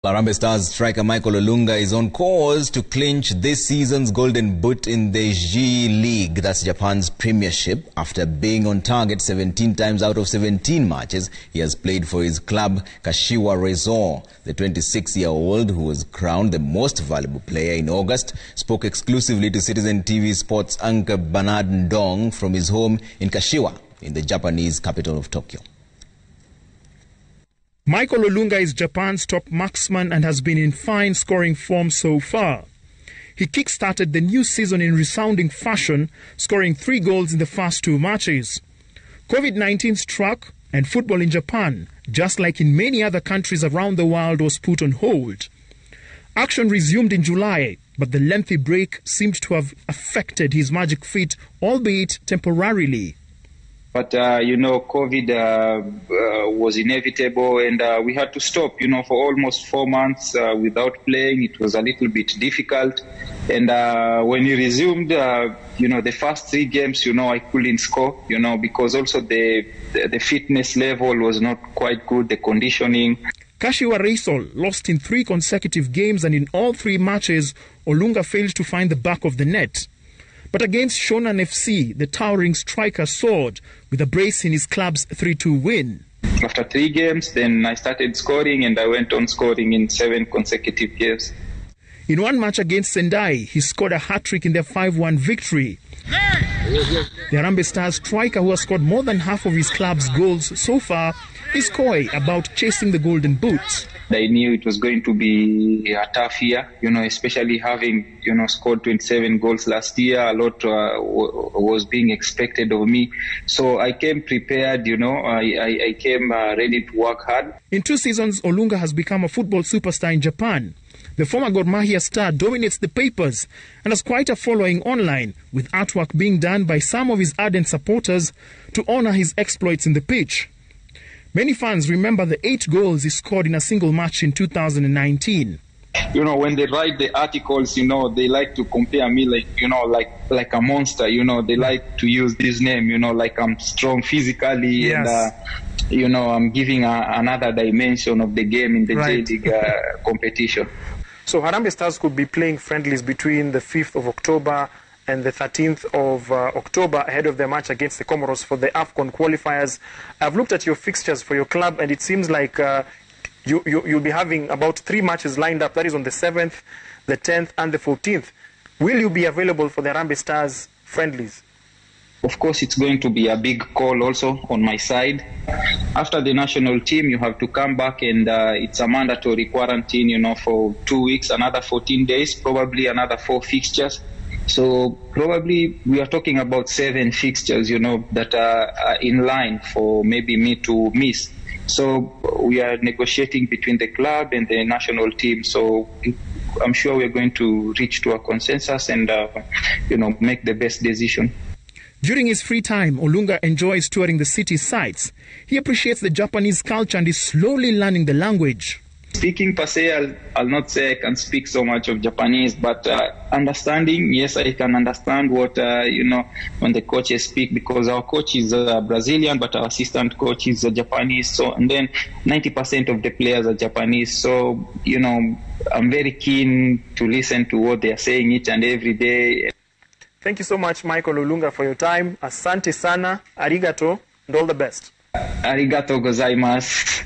Harambee Stars striker Michael Olunga is on course to clinch this season's Golden Boot in the G League, that's Japan's premiership. After being on target 17 times out of 17 matches he has played for his club Kashiwa Reysol. The 26-year-old, who was crowned the most valuable player in August, spoke exclusively to Citizen TV Sports anchor Bernard Ndong from his home in Kashiwa, in the Japanese capital of Tokyo. Michael Olunga is Japan's top marksman and has been in fine scoring form so far. He kick-started the new season in resounding fashion, scoring 3 goals in the first 2 matches. COVID-19 struck and football in Japan, just like in many other countries around the world, was put on hold. Action resumed in July, but the lengthy break seemed to have affected his magic feat, albeit temporarily. But, COVID was inevitable and we had to stop, for almost 4 months without playing. It was a little bit difficult. And when he resumed, the first 3 games, I couldn't score, because also the fitness level was not quite good, the conditioning. Kashiwa Reysol lost in 3 consecutive games, and in all 3 matches, Olunga failed to find the back of the net. But against Shonan FC, the towering striker soared with a brace in his club's 3-2 win. After 3 games, then I started scoring and I went on scoring in 7 consecutive games. In one match against Sendai, he scored a hat-trick in their 5-1 victory. The Harambee Stars striker, who has scored more than half of his club's goals so far, is coy about chasing the Golden Boot. I knew it was going to be a tough year, especially having, scored 27 goals last year. A lot was being expected of me. So I came prepared, I came ready to work hard. In 2 seasons, Olunga has become a football superstar in Japan. The former Gor Mahia star dominates the papers and has quite a following online, with artwork being done by some of his ardent supporters to honor his exploits in the pitch. Many fans remember the 8 goals he scored in a single match in 2019. When they write the articles, they like to compare me like a monster. They like to use this name, like I'm strong physically. Yes. And, I'm giving another dimension of the game in the J-League competition. So Harambee Stars could be playing friendlies between the 5th of October and the 13th of October ahead of their match against the Comoros for the AFCON qualifiers. I've looked at your fixtures for your club and it seems like you'll be having about 3 matches lined up. That is on the 7th, the 10th and the 14th. Will you be available for the Harambee Stars friendlies? Of course, it's going to be a big call also on my side. After the national team, you have to come back and it's a mandatory quarantine, for 2 weeks, another 14 days, probably another 4 fixtures. So probably we are talking about 7 fixtures, that are in line for maybe me to miss. So we are negotiating between the club and the national team. So I'm sure we're going to reach to a consensus and, make the best decision. During his free time, Olunga enjoys touring the city sites. He appreciates the Japanese culture and is slowly learning the language. Speaking per se, I'll not say I can speak so much of Japanese, but understanding, yes, I can understand what, when the coaches speak, because our coach is Brazilian, but our assistant coach is Japanese. So, and then 90% of the players are Japanese. So, I'm very keen to listen to what they are saying each and every day. Thank you so much, Michael Olunga, for your time. Asante sana, arigato, and all the best. Arigato gozaimasu.